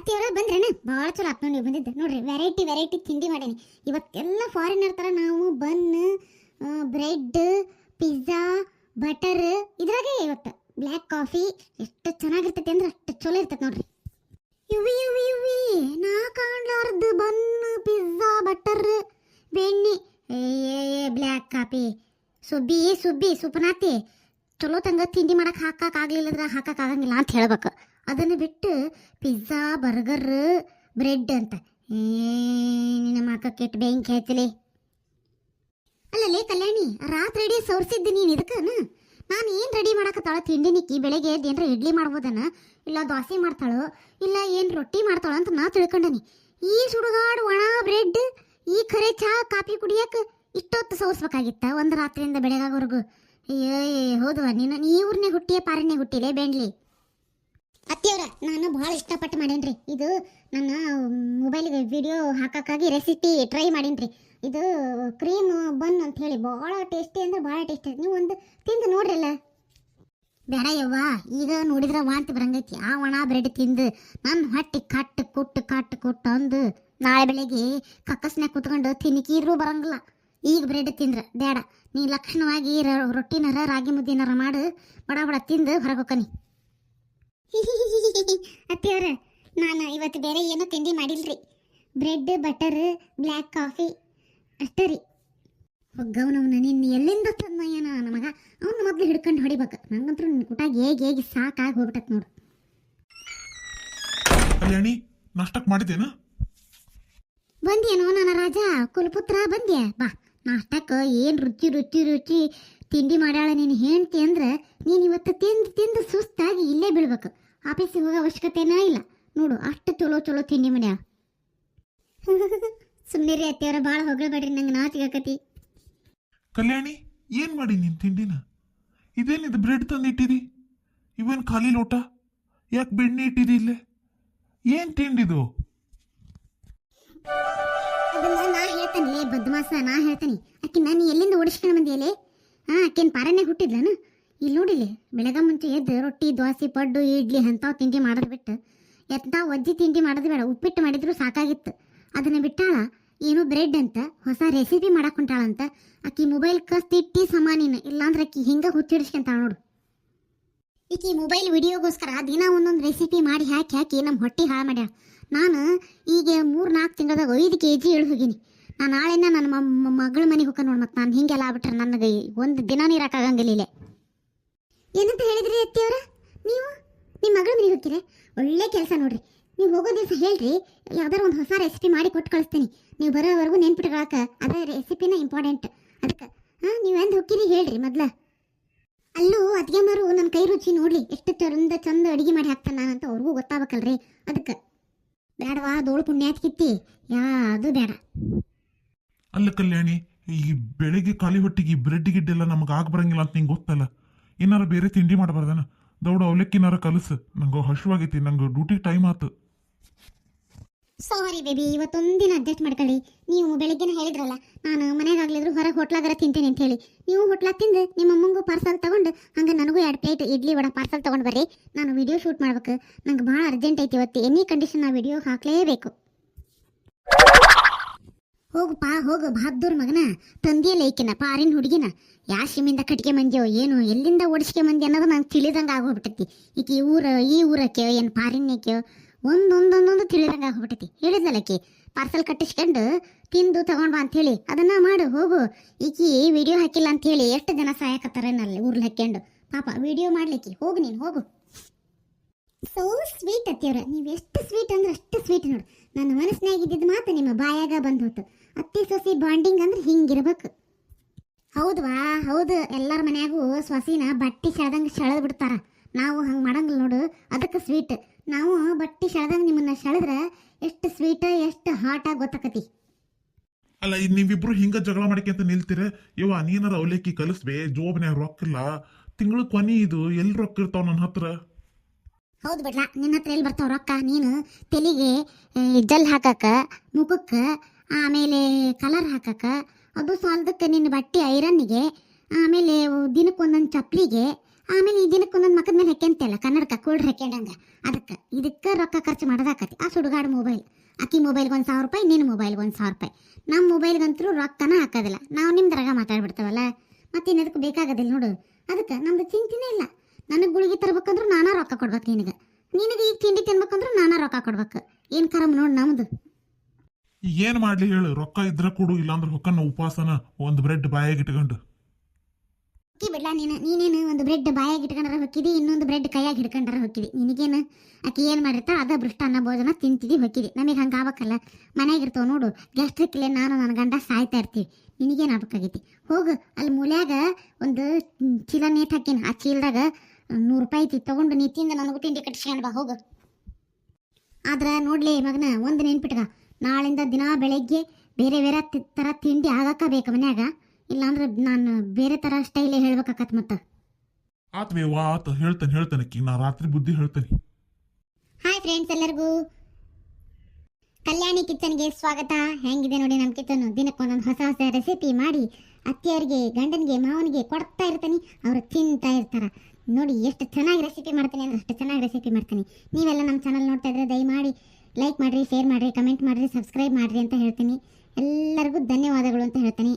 ಅತ್ತಿಯವರ ಬಂದ್ರೇನ ಭಾಳ ಚಲೋ ಆತ್ ನೋಡಿ ಬಂದಿದ್ದೆ ನೋಡ್ರಿ ವೆರೈಟಿ ತಿಂಡಿ ಮಾಡೀನಿ ಇವತ್ತೆಲ್ಲ ಫಾರಿನರ್ ಥರ ನಾವು ಬನ್ ಬ್ರೆಡ್ ಪಿಜ್ಜಾ ಬಟರ್ ಇದ್ರಾಗೆ ಇವತ್ತು ಬ್ಲ್ಯಾಕ್ ಕಾಫಿ ಎಷ್ಟು ಚೆನ್ನಾಗಿರ್ತೈತಿ ಅಂದ್ರೆ ಅಷ್ಟು ಚಲೋ ಇರ್ತೈತೆ ನೋಡ್ರಿ ಇವಿ ನಾ ಕಾಣ್ಲಾರ್ದು ಬನ್ ಪಿಜ್ಜಾ ಬಟರ್ ಬೆಣ್ಣೆ ಬ್ಲ್ಯಾಕ್ ಕಾಫಿ ಸುಬ್ಬಿ ಸುಪನಾತಿ ಚಲೋ ತಂಗ ತಿಂಡಿ ಮಾಡಕ್ಕೆ ಹಾಕಕ್ಕಾಗಲಿಲ್ಲದ್ರ ಹಾಕಕ್ಕಾಗಂಗಿಲ್ಲ ಅಂತ ಹೇಳ್ಬೇಕು. ಅದನ್ನು ಬಿಟ್ಟು ಪಿಜ್ಜಾ ಬರ್ಗರ್ ಬ್ರೆಡ್ ಅಂತ ನಮ್ಮ ಅಕ್ಕ ಕೆಟ್ಟ ಬೆಂಕಿ ಆಯ್ತಲೇ. ಅಲ್ಲಲ್ಲೇ ಕಲ್ಯಾಣಿ ರಾತ್ರಿ ರೆಡಿ ಸೋರ್ಸಿದ್ದು ನೀನು ಇದಕ್ಕನ ನಾನು ಏನು ರೆಡಿ ಮಾಡಕತ್ತಾಳ ತಿಂಡಿ ನಿಕ್ಕಿ ಬೆಳಗ್ಗೆ ಏನರ ಇಡ್ಲಿ ಮಾಡ್ಬೋದನ ಇಲ್ಲ ದೋಸೆ ಮಾಡ್ತಾಳೋ ಇಲ್ಲ ಏನು ರೊಟ್ಟಿ ಮಾಡ್ತಾಳೋ ಅಂತ ನಾ ತಿಳ್ಕೊಂಡನಿ. ಈ ಸುಡುಗಾಡು ಒಣ ಬ್ರೆಡ್ ಈ ಖರೆ ಚಹಾ ಕಾಫಿ ಕುಡಿಯಕ್ಕೆ ಇಷ್ಟೊತ್ತು ಸೋಸ್ಬೇಕಾಗಿತ್ತ ಒಂದು ರಾತ್ರಿಯಿಂದ ಬೆಳಗಾಗೋರ್ಗು. ಹೌದವ ನೀ ಊರ್ನೇ ಹುಟ್ಟಿಯೇ ಪಾರನ್ನೇ ಹುಟ್ಟಿಲೇ ಬೆಂಡ್ಲಿ. ಅತ್ತಿಯವ್ರ ನಾನು ಭಾಳ ಇಷ್ಟಪಟ್ಟು ಮಾಡೇನ್ರಿ. ಇದು ನನ್ನ ಮೊಬೈಲ್ಗೆ ವಿಡಿಯೋ ಹಾಕಕ್ಕಾಗಿ ರೆಸಿಪಿ ಟ್ರೈ ಮಾಡೀನಿ. ಇದು ಕ್ರೀಮ್ ಬನ್ ಅಂತ ಹೇಳಿ ಭಾಳ ಟೇಸ್ಟಿ ಅಂದ್ರೆ ಭಾಳ ಟೇಸ್ಟಿ. ನೀವು ಒಂದು ತಿಂದು ನೋಡ್ರಲ್ಲ. ಬೇಡ ಯವ್ವ, ಈಗ ನೋಡಿದ್ರೆ ವಾಂತಿ ಬರಂಗೈತಿ. ಆ ಒಣ ಬ್ರೆಡ್ ತಿಂದು ನನ್ನ ಹೊಟ್ಟೆ ಕಟ್ಟು ಅಂದು ನಾಳೆ ಬೆಳಗ್ಗೆ ಕಕ್ಕಸ್ನ್ಯಾಗ ಕುತ್ಕೊಂಡು ತಿನ್ನಿಕಿದ್ರೂ ಬರಂಗಿಲ್ಲ. ಈಗ ಬ್ರೆಡ್ ತಿಂದ್ರೆ ಬೇಡ, ನೀ ಲಕ್ಷಣವಾಗಿ ರೊಟ್ಟಿನಾರ ರಾಗಿ ಮುದ್ದಿನಾರ ಮಾಡು ಬಡ ತಿಂದು ಹೊರಗೆ ಹೋಗ್ಕನಿ. ಅತ್ತಿಯವ್ರ ನಾನು ಇವತ್ತು ಬೇರೆ ಏನೋ ತಿಂಡಿ ಮಾಡಿಲ್ರಿ. ಬ್ರೆಡ್ ಬಟರ್ ಬ್ಲ್ಯಾಕ್ ಕಾಫಿ ಅಷ್ಟೇ ರೀ. ಒಗ್ಗವನವನ ನಿನ್ನ ಎಲ್ಲಿಂದ ತಂದ ಏನ ನಮಗ ಅವನು ಮೊದಲು ಹಿಡ್ಕೊಂಡು ಹೊಡಿಬೇಕು. ನಂಗಂತೂ ನಿನ್ನ ಕೂಟಾಗ ಹೇಗೆ ಸಾಕಾಗಿ ಹೋಗ್ಬಿಟ್ಟತ್ ನೋಡು. ಕಲ್ಯಾಣಿ ನಾಷ್ಟಕ್ಕೆ ಮಾಡಿದ್ದೇನ? ಬಂದ್ಯೇನೋ ನನ್ನ ರಾಜ ಕುಲಪುತ್ರ ಬಂದ್ಯಾ? ಬಾ ನಾಷ್ಟಕ್ಕೆ ಏನು ರುಚಿ ತಿಂಡಿ ಮಾಡ್ಯಾಳ ನೀನು ಹೆಂಡ್ತಿ ಅಂದ್ರೆ ನೀನು ಇವತ್ತು ತಿಂದು ಸುಸ್ತಾಗಿ ಇಲ್ಲೇ ಬೀಳ್ಬೇಕು. ಆಫೀಸಿಗೆ ಹೋಗೋ ಅವಶ್ಯಕತೆನೇ ಇಲ್ಲ ನೋಡು, ಅಷ್ಟು ಚಲೋ ತಿಂಡಿ ಮಾಡ್ಯಾಳ. ಸುಮ್ಮನೆ ರೀ ಅತ್ತಿಯವರ ಭಾಳ ಹೊಗಳಬೇಡ್ರಿ, ನಂಗೆ ನಾಚಿಗಕತಿ. ಕಲ್ಯಾಣಿ ಏನ್ ಮಾಡಿ ನೀನ್ ತಿಂಡಿನ? ಇದೇನಿದು ಬ್ರೆಡ್ ತಂದು ಇಟ್ಟಿದಿ? ಇವೇನು ಖಾಲಿ ಲೋಟ? ಯಾಕೆ ಬೆಣ್ಣೆ ಇಟ್ಟಿದಿ ಇಲ್ಲೇ? ಏನ್ ತಿಂಡಿದು? ಅದನ್ನ ನಾ ಹೇಳ್ತಾನೆ ಬದ್ಮಾಸ, ನಾ ಹೇಳ್ತಾನೆ. ಅಕ್ಕಿ ನಾನು ಎಲ್ಲಿಂದ ಓಡಿಸ್ಕೊಂಡು ಬಂದಿಯಲೇ? ಅಕ್ಕೇನು ಪಾರನ್ನೇ ಹುಟ್ಟಿದ್ಲನು? ಇಲ್ಲಿ ನೋಡಿಲಿ, ಬೆಳಗ್ಗೆ ಮುಂಚೆ ಎದ್ದು ರೊಟ್ಟಿ ದೋಸೆ ಪಡ್ಡು ಇಡ್ಲಿ ಅಂಥವು ತಿಂಡಿ ಮಾಡೋದು ಬಿಟ್ಟು ವಜ್ಜಿ ತಿಂಡಿ ಮಾಡೋದು ಬೇಡ, ಉಪ್ಪಿಟ್ಟು ಮಾಡಿದ್ರು ಸಾಕಾಗಿತ್ತು. ಅದನ್ನು ಬಿಟ್ಟಾಳ ಏನು ಬ್ರೆಡ್ ಅಂತ ಹೊಸ ರೆಸಿಪಿ ಮಾಡಕೊಂಟಾಳಂತ. ಅಕ್ಕಿ ಮೊಬೈಲ್ ಕಸ್ತಿಟ್ಟಿ ಸಮಾನಿನ, ಇಲ್ಲಾಂದ್ರೆ ಅಕ್ಕಿ ಹಿಂಗೆ ಹುಚ್ಚಿಡಿಸ್ಕೊಂತಾಳ ನೋಡು. ಈಕಿ ಮೊಬೈಲ್ ವಿಡಿಯೋಗೋಸ್ಕರ ದಿನ ಒಂದೊಂದು ರೆಸಿಪಿ ಮಾಡಿ ಹಾಕಿ ನಮ್ಮ ಹೊಟ್ಟೆ ಹಾಳು ಮಾಡ್ಯಾಳ. ನಾನು ಈಗ 3-4 ತಿಂಗಳದಾಗ 5 kg ಇಳಿದು ಹೋಗೀನಿ. ನಾನು ನಾಳೆನ ನನ್ನ ಮಗಳ ಮನೆಗೆ ಹೋಗ ನೋಡಿ. ಮತ್ತು ನಾನು ಹಿಂಗೆಲ್ಲ ಆಗ್ಬಿಟ್ರೆ ನನಗೆ ಒಂದು ದಿನ ನೀರಾಕಾಗಂಗಿಲ್ಲ. ಏನಂತ ಹೇಳಿದ್ರಿ ಅತ್ತಿಯವರ? ನೀವು ನಿಮ್ಮ ಮಗಳ ಮನೆಗೆ ಹೋಗ್ತೀರಾ? ಒಳ್ಳೆ ಕೆಲಸ ನೋಡ್ರಿ. ನೀವು ಹೋಗೋ ದಿವಸ ಹೇಳ್ರಿ, ಯಾವ್ದಾರು ಒಂದು ಹೊಸ ರೆಸಿಪಿ ಮಾಡಿ ಕೊಟ್ಟು ಕಳಿಸ್ತೀನಿ. ನೀವು ಬರೋವರೆಗೂ ನೆನ್ಪಿಟ್ಕೊಳಕ ಅದೇ ರೆಸಿಪಿನ ಇಂಪಾರ್ಟೆಂಟ್. ಅದಕ್ಕೆ ನೀವು ಎಂದು ಹೋಗ್ತೀರಿ ಹೇಳ್ರಿ ಮೊದ್ಲ. ಅಲ್ಲೂ ಅದ್ಗೆ ಮಾರು ನನ್ನ ಕೈ ರುಚಿ ನೋಡ್ಲಿ ಎಷ್ಟು ಚಂದ ಅಡುಗೆ ಮಾಡಿ ಹಾಕ್ತಾನೆ ನಾನಂತ ಅವ್ರಿಗೂ ಗೊತ್ತಾಗಬೇಕಲ್ರಿ. ಅದಕ್ಕೆ ಬೇಡವಾ ದೋಳು ಪುಣ್ಯಾತ್ಕಿತ್ತಿ ಯಾವುದು ಬೇಡ. ಅಲ್ಲ ಕಲ್ಯಾಣಿ, ಈ ಬೆಳಿಗ್ಗೆ ಖಾಲಿ ಹೊಟ್ಟಿಗೆ ಈ ಬ್ರೆಡ್ ಗಿಡ್ಡೆಲ್ಲ ನಮಗೆ ಆಗ ಬರಂಗಿಲ್ಲ ಅಂತ ನಿಂಗೆ ಗೊತ್ತಲ್ಲ. ಏನಾರ ಬೇರೆ ತಿಂಡಿ ಮಾಡಬಾರ್ದನ? ದೌಡ ಅವಲಕ್ಕಿನಾರ ಕಲಸು, ನಂಗೆ ಹಸುವಾಗೈತಿ, ನಂಗೆ ಡ್ಯೂಟಿ ಟೈಮ್ ಆಯ್ತು. ಸಾರಿ ಬೇಬಿ, ಇವತ್ತೊಂದಿನ ಅಡ್ಜಸ್ಟ್ ಮಾಡ್ಕೊಳ್ಳಿ. ನೀವು ಬೆಳಗ್ಗೆನ ಹೇಳಿದ್ರಲ್ಲ ನಾನು ಮನೆಗಾಗ್ಲಿದ್ರು ಹೊರಗೆ ಹೋಟ್ಲಾಗಾರ ತಿಂತೀನಿ ಅಂತ ಹೇಳಿ. ನೀವು ಹೋಟ್ಲಾಗ ತಿಂದು ನಿಮ್ಮ ಅಮ್ಮಂಗೂ ಪಾರ್ಸಲ್ ತೊಗೊಂಡು ಹಂಗೆ ನನಗೂ 2 ಪ್ಲೇಟ್ ಇಡ್ಲಿ ವಡ ಪಾರ್ಸಲ್ ತೊಗೊಂಡು ಬರ್ರಿ. ನಾನು ವಿಡಿಯೋ ಶೂಟ್ ಮಾಡ್ಬೇಕು, ನಂಗೆ ಭಾಳ ಅರ್ಜೆಂಟ್ ಐತಿ ಇವತ್ತು. ಎನಿ ಕಂಡೀಷನ್ ಆ ವಿಡಿಯೋ ಹಾಕಲೇಬೇಕು. ಹೋಗು ಬಹದ್ದೂರ್ ಮಗನ, ತಂದಿಯಲ್ಲ ಈಕಿನ ಪಾರಿನ ಹುಡುಗಿನ. ಯಾ ಶಿಮಿಂದ ಕಟ್ಗೆ ಮಂದ್ಯೋ ಏನು ಎಲ್ಲಿಂದ ಓಡಿಸ್ಕೆ ಮಂದಿ ಅನ್ನೋದು ನಂಗೆ ತಿಳಿದಂಗೆ ಆಗೋಗ್ಬಿಟ್ಟೈತಿ. ಈಕಿ ಈ ಊರಕ್ಕೆ ಏನು ಪಾರಿನ್ಯಕ್ಕೆ ಒಂದೊಂದೊಂದೊಂದು ತಿಳಿದಂಗೆ ಆಗೋಗ್ಬಿಟ್ಟೈತಿ. ಹೇಳಿದ್ಲಲ್ಲಕ್ಕಿ ಪಾರ್ಸಲ್ ಕಟ್ಟಿಸ್ಕೊಂಡು ತಿಂದು ತಗೊಂಡ್ ಬಾ ಅಂಥೇಳಿ ಅದನ್ನ ಮಾಡು. ಹೋಗು, ಈಕಿ ವಿಡಿಯೋ ಹಾಕಿಲ್ಲ ಅಂಥೇಳಿ ಎಷ್ಟು ಜನ ಸಹಾಯಕತ್ತಾರೇನಲ್ಲಿ ಊರ್ಲಿ ಹಾಕ್ಕೊಂಡು ಪಾಪ ವಿಡಿಯೋ ಮಾಡ್ಲಿಕ್ಕೆ. ಹೋಗು ನೀನು ಹೋಗು. ಸೋ ಸ್ವೀಟ್ ಅತ್ತಿಯವ್ರ, ನೀವು ಎಷ್ಟು ಸ್ವೀಟ್ ಅಂದ್ರೆ ಅಷ್ಟು ಸ್ವೀಟ್ ನೋಡು. ನನ್ನ ಮನಸ್ಸಿನಾಗಿದ್ದಿದ್ದು ಮಾತು ನಿಮ್ಮ ಬಾಯಾಗ ಬಂದು ಹೋತು. ಅತ್ತಿ ಸೊಸಿ ಬಾಂಡಿಂಗ್ ಅಂದ್ರೆ ಹಿಂಗಿರ್ಬೇಕು. ಹೌದ್ವಾ ಹೌದು, ಎಲ್ಲರ ಮನ್ಯಾಗೂ ಸೊಸಿನ ಬಟ್ಟಿ ಸೆಳೆದಂಗೆ ಸೆಳೆದು ಬಿಡ್ತಾರ. ನಾವು ಹಂಗೆ ಮಾಡಂಗಿಲ್ಲ ನೋಡು, ಅದಕ್ಕೆ ಸ್ವೀಟ್. ನಾವು ಬಟ್ಟಿ ಸೆಳೆದಂಗೆ ನಿಮ್ಮನ್ನ ಸೆಳೆದ್ರೆ ಎಷ್ಟು ಸ್ವೀಟ್ ಎಷ್ಟು ಹಾಟಾಗಿ ಗೊತ್ತಾಕತಿ. ಅಲ್ಲ ಈಗ ನೀವಿಬ್ರು ಹಿಂಗ ಜಗಳ ಮಾಡಕ್ಕೆ ನಿಲ್ತೀರ? ಯವ್ವ ನೀನಾರ ಅವಲಕ್ಕಿ ಕಲಿಸ್ಬೇ, ಜೋಬ್ನ್ಯಾಗ ರೊಕ್ಕಿಲ್ಲ, ತಿಂಗಳು ಕೊನೆ ಇದು, ಎಲ್ಲಿ ರೊಕ್ಕ ಇರ್ತಾವ ನನ್ನ ಹತ್ರ? ಹೌದು ಬಿಡ್ಲಾ, ನಿನ್ನ ಹತ್ರ ಎಲ್ಲಿ ಬರ್ತಾವ ರೊಕ್ಕ? ನೀನು ತೆಲಿಗೆ ಜಲ್ ಹಾಕಕ್ಕ, ಮುಖಕ್ಕೆ ಆಮೇಲೆ ಕಲರ್ ಹಾಕಕ್ಕ, ಅದು ಸಾಲದಕ್ಕೆ ನಿನ್ನ ಬಟ್ಟೆ ಐರನ್ನಿಗೆ, ಆಮೇಲೆ ದಿನಕ್ಕೊಂದೊಂದು ಚಪ್ಪಲಿಗೆ, ಆಮೇಲೆ ಈ ದಿನಕ್ಕೊಂದೊಂದು ಮಕ್ಕದ ಮೇಲೆ ಹಾಕ್ಯಂತಲ್ಲ ಕನ್ನಡಕ ಕೂಲ್ಡ್ ಹಾಕ್ಯಂಡಂಗ ಇದಕ್ಕೆ ರೊಕ್ಕ ಖರ್ಚು ಮಾಡೋದಾಕತಿ ಆ ಸುಡುಗಾಡು ಮೊಬೈಲ್. ಆಕಿ ಮೊಬೈಲ್ಗೆ 1,000 ರೂಪಾಯಿ, ನಿನ್ನ ಮೊಬೈಲ್ಗೆ 1,000 ರೂಪಾಯಿ. ನಮ್ಮ ಮೊಬೈಲ್ಗಂತೂ ರೊಕ್ಕನ ಹಾಕೋದಿಲ್ಲ, ನಾವು ನಿಮ್ದ್ರಾಗ ಮಾತಾಡ್ಬಿಡ್ತೇವಲ್ಲ, ಮತ್ತೆ ಇನ್ನದಕ್ಕೆ ಬೇಕಾಗೋದಿಲ್ಲ ನೋಡು. ಅದಕ್ಕೆ ನಮ್ದು ಚಿಂತೆನೇ ಇಲ್ಲ. ನನಗೆ ಗುಳಿಗೆ ತರ್ಬೇಕಂದ್ರೂ ನಾನಾ ರೊಕ್ಕ ಕೊಡ್ಬೇಕು, ನಿನಗೆ ಈಗ ತಿಂಡಿ ತಿನ್ಬೇಕಂದ್ರೂ ನಾನಾ ರೊಕ್ಕ ಕೊಡ್ಬೇಕು. ಏನು ಕರಮ್ ನೋಡಿ ನಮ್ದು. ಏನ್ ಮಾಡ್ಲಿ ಹೇಳು, ರೊಕ್ಕ ಇದ್ರ ಕೊಡು, ಇಲ್ಲಾಂದ್ರೆ ಹೊಕ್ಕನ ಉಪವಾಸನ ಒಂದು ಬ್ರೆಡ್ ಬಾಯಾಗಿ ಇಟ್ಕೊಂಡು. ಅಕ್ಕಿ ಬಿಡ್ಲಾ ನೀನೇನು ಒಂದು ಬ್ರೆಡ್ ಬಾಯಾಗಿ ಇಟ್ಕೊಂಡ್ರ ಹೊಕ್ಕಿದಿ, ಇನ್ನೊಂದು ಬ್ರೆಡ್ ಕೈಯಾಗಿ ಹಿಡ್ಕೊಂಡ್ರ ಹೊಕ್ಕಿದಿ. ನಿನಗೇನು ಆಕಿ ಏನು ಮಾಡಿರ್ತಾಳ ಅದ ಭೃಷ್ಟಾನ್ನ ಭೋಜನ ತಿಂತಿದಿ ಹೊಕ್ಕಿದಿ. ನಮಗೆ ಹಂಗೆ ಆಗ್ಬೇಕಲ್ಲ, ಮನೆಯಾಗಿರ್ತಾವ ನೋಡು ಗ್ಯಾಸ್ಟ್ರಿಕ್ ಇಲ್ಲೇ ನಾನು ನನ್ನ ಗಂಡ ಸಾಯ್ತಾ ಇರ್ತೀವಿ. ನಿನಗೇನು ಆಗ್ಬೇಕಾಗೈತಿ? ಹೋಗು ಅಲ್ಲಿ ಮೂಲ್ಯಾಗ ಒಂದು ಚೀಲ ನೇತ್ ಹಾಕಿನ, ಆ ಚೀಲದಾಗ 100 ರೂಪಾಯಿ ಐತಿ, ತಗೊಂಡು ನೀ ತಿಂದ ನನಗೂ ತಿಂಡಿ ಕಟ್ಟಿಸ್ಕೊಂಡು ಬಾ ಹೋಗು. ಆದ್ರೆ ನೋಡ್ಲಿ ಮಗನ, ಒಂದು ನೆನ್ಪಿಟ್ಗ, ನಾಳಿಂದ ದಿನ ಬೆಳಗ್ಗೆ ಬೇರೆ ಬೇರೆ ಥರ ತಿಂಡಿ ಆಗಕ್ಕ ಬೇಕು ಮನ್ಯಾಗ, ಇಲ್ಲಾಂದ್ರೆ ನಾನು ಬೇರೆ ಥರ ಸ್ಟೈಲೇ ಹೇಳ್ಬೇಕಾಕತ್ ಮತ್ತೆ. ಆತ್ವೇ ವಾ ಆತ ಹೇಳ್ತೇನೆ ಅಕ್ಕಿ, ನಾ ರಾತ್ರಿ ಬುದ್ಧಿ ಹೇಳ್ತೇನೆ. ಹಾಯ್ ಫ್ರೆಂಡ್ಸ್, ಎಲ್ಲರಿಗೂ ಕಲ್ಯಾಣಿ ಕಿಚನ್ಗೆ ಸ್ವಾಗತ. ಹೆಂಗಿದೆ ನೋಡಿ ನಮ್ಮ ಕಿಚನ್. ದಿನಕ್ಕೆ ಒಂದೊಂದು ಹೊಸ ಹೊಸ ರೆಸಿಪಿ ಮಾಡಿ ಅತ್ತಿಯವ್ರಿಗೆ, ಗಂಡನಿಗೆ, ಮಾವನಿಗೆ ಕೊಡ್ತಾ ಇರ್ತೀನಿ. ಅವರು ತಿಂತಾ ಇರ್ತಾರೆ. ನೋಡಿ ಎಷ್ಟು ಚೆನ್ನಾಗಿ ರೆಸಿಪಿ ಮಾಡ್ತೀನಿ ಅಂದ್ರೆ ಅಷ್ಟು ಚೆನ್ನಾಗಿ ರೆಸಿಪಿ ಮಾಡ್ತೀನಿ. ನೀವೆಲ್ಲ ನಮ್ಮ ಚಾನಲ್ ನೋಡ್ತಾ ಇದ್ರೆ ದಯಮಾಡಿ ಲೈಕ್ ಮಾಡಿರಿ, ಶೇರ್ ಮಾಡಿರಿ, ಕಮೆಂಟ್ ಮಾಡಿರಿ, ಸಬ್ಸ್ಕ್ರೈಬ್ ಮಾಡಿರಿ ಅಂತ ಹೇಳ್ತೀನಿ. ಎಲ್ಲರಿಗೂ ಧನ್ಯವಾದಗಳು ಅಂತ ಹೇಳ್ತೀನಿ.